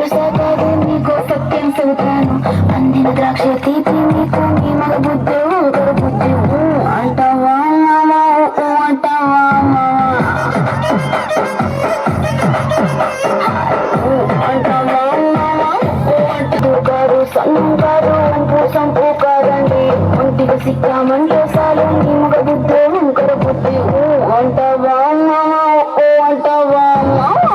వరుస కాదు నీకు సత్యం చెబుతాను. అందిన ద్రాక్ష తీపి నీకు నీ మగ బుద్ధి వంకర బుద్ధి. అంటావా మామా అంటావా మామా అంటావా మామా అంటూ కారు సన్నం కారు వంపు సంపు కారండి. ఒంటిగా సిక్కామంటే చాలు నీ మగ బుద్ధి వంకర బుద్ధి. అంటావా మామా అంటావా మామా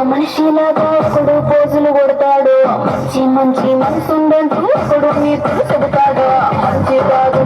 మనిషిలాగా ఒకడు పోజులు కొడతాడు. మంచి మంచి మనసుండంటూ ఒకడు నీతులు చెబుతాడు. మంచి కాదు